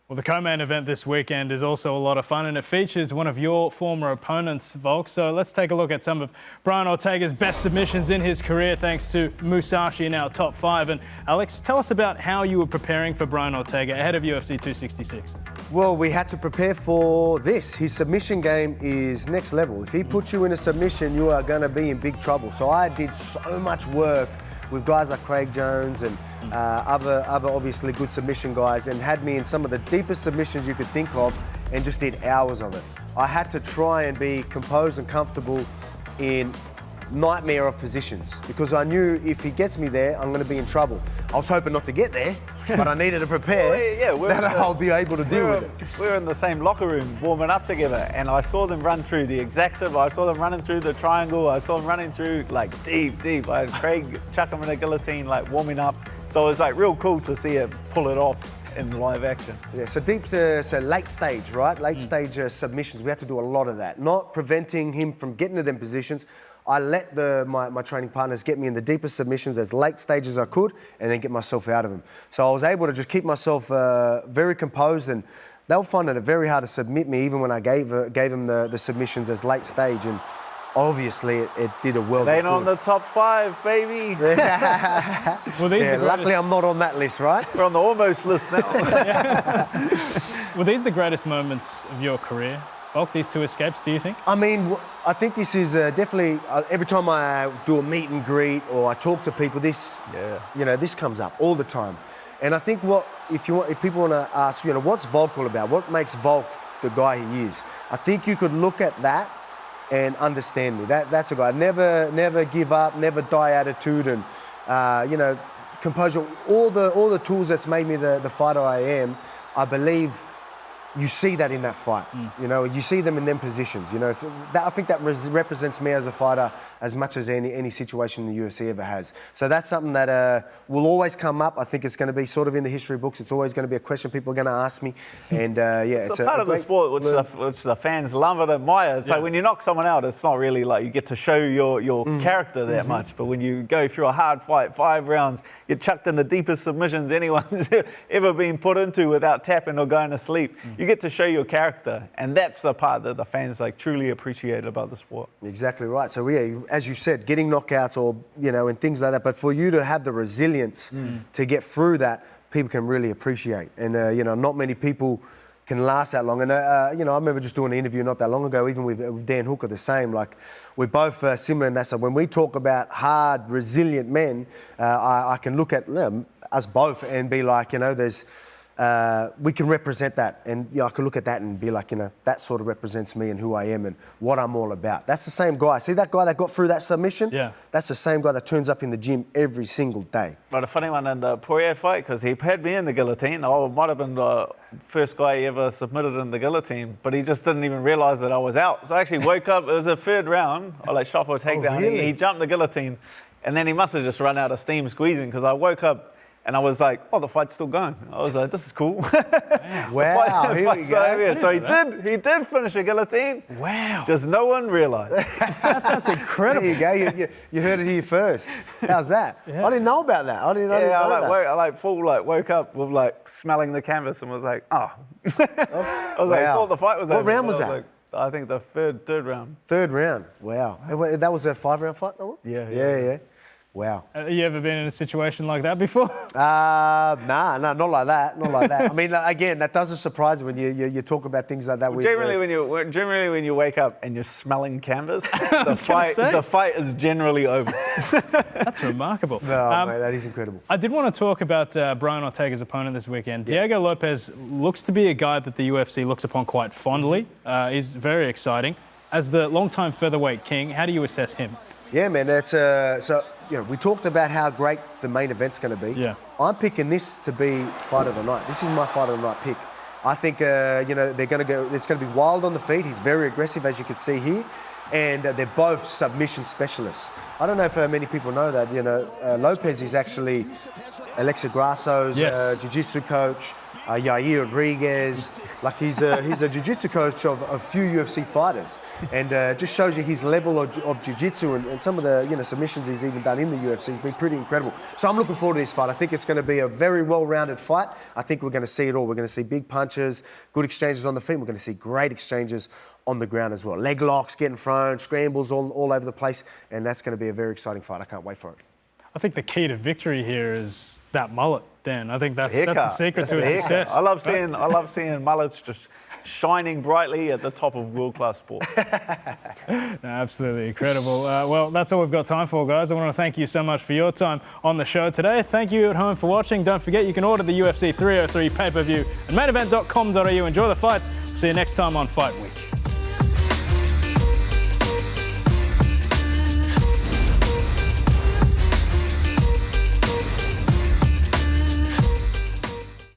Well, the co-main event this weekend is also a lot of fun, and it features one of your former opponents, Volk. So let's take a look at some of Brian Ortega's best submissions in his career, thanks to Musashi in our top 5. And Alex, tell us about how you were preparing for Brian Ortega ahead of UFC 266. Well, we had to prepare for this. His submission game is next level. If he puts you in a submission, you are going to be in big trouble. So I did so much work with guys like Craig Jones and other obviously good submission guys, and had me in some of the deepest submissions you could think of, and just did hours of it. I had to try and be composed and comfortable in nightmare of positions, because I knew if he gets me there, I'm going to be in trouble. I was hoping not to get there, but I needed to prepare that I'll be able to deal with it. We were in the same locker room warming up together, and I saw them run through the exact same. I saw them running through the triangle. I saw them running through like deep. I had Craig chuck him in a guillotine, like warming up. So it was like real cool to see it pull it off in live action. Yeah, so deep, so late stage, right? Late stage submissions. We had to do a lot of that, not preventing him from getting to them positions. I let my training partners get me in the deepest submissions as late stage as I could, and then get myself out of them. So I was able to just keep myself very composed, and they were finding it very hard to submit me, even when I gave them the submissions as late stage. And obviously, it did a world of good. Ain't on the top 5, baby. Well, luckily, I'm not on that list, right? We're on the almost list now. Were these the greatest moments of your career, Volk, these 2 escapes, do you think? I mean, I think this is definitely, every time I do a meet and greet or I talk to people, this comes up all the time. And I think if people want to ask, what's Volk all about? What makes Volk the guy he is? I think you could look at that and understand me. That's a guy. Never give up, never die attitude, and composure. All the tools that's made me the fighter I am, I believe. You see that in that fight, you see them in them positions. I think that represents me as a fighter as much as any situation the UFC ever has. So that's something that will always come up. I think it's going to be sort of in the history books. It's always going to be a question people are going to ask me. And it's a part of the sport which the fans love and admire. It's like when you knock someone out, it's not really like you get to show your character that much. But when you go through a hard fight, 5 rounds, you're chucked in the deepest submissions anyone's ever been put into without tapping or going to sleep. You get to show your character, and that's the part that the fans truly appreciate about the sport. Exactly right. So as you said, getting knockouts or and things like that, but for you to have the resilience to get through that, people can really appreciate. And not many people can last that long. And I remember just doing an interview not that long ago, even with Dan Hooker, the same. Like, we're both similar in that. So when we talk about hard, resilient men, I can look at us both and be like, there's. We can represent that, and I can look at that and be like, that sort of represents me and who I am and what I'm all about. That's the same guy. See that guy that got through that submission? Yeah. That's the same guy that turns up in the gym every single day. But a funny one in the Poirier fight, because he had me in the guillotine. I might have been the first guy he ever submitted in the guillotine, but he just didn't even realise that I was out. So I actually woke up, it was the 3rd round, I shot for a takedown. Really? He jumped the guillotine, and then he must have just run out of steam squeezing, because I woke up and I was like, oh, the fight's still going. I was like, this is cool. Wow, here we go. So he did finish a guillotine. Wow. Just no one realised. That's incredible. There you go. You heard it here first. How's that? Yeah. I didn't know about that. I didn't know that. Woke up with smelling the canvas and was like, oh. I was like, thought the fight was over. What round was that? I think the third round. 3rd round. Wow. That was a 5-round fight, no? Yeah. Wow. Have you ever been in a situation like that before? Nah, not like that. I mean, again, that doesn't surprise me when you talk about things like that. Well, generally, when you wake up and you're smelling canvas, the fight is generally over. That's remarkable. No, mate, that is incredible. I did want to talk about Brian Ortega's opponent this weekend. Diego Lopez looks to be a guy that the UFC looks upon quite fondly. He's very exciting. As the longtime featherweight king, how do you assess him? Yeah, man, that's we talked about how great the main event's going to be. Yeah. I'm picking this to be fight of the night. This is my fight of the night pick. I think they're going to go. It's going to be wild on the feet. He's very aggressive, as you can see here, and they're both submission specialists. I don't know if many people know that. Lopez is actually Alexa Grasso's jiu-jitsu coach. Yair Rodriguez, Like he's a jiu-jitsu coach of a few UFC fighters, and just shows you his level of jiu-jitsu and some of the submissions he's even done in the UFC has been pretty incredible. So I'm looking forward to this fight. I think it's going to be a very well-rounded fight. I think we're going to see it all. We're going to see big punches, good exchanges on the feet. We're going to see great exchanges on the ground as well. Leg locks getting thrown, scrambles all over the place, and that's going to be a very exciting fight. I can't wait for it. I think the key to victory here is that mullet, Dan. I think that's the secret to his success. I love seeing mullets just shining brightly at the top of world-class sport. No, absolutely incredible. Well, that's all we've got time for, guys. I want to thank you so much for your time on the show today. Thank you at home for watching. Don't forget you can order the UFC 303 pay-per-view at mainevent.com.au. Enjoy the fights. See you next time on Fight Week.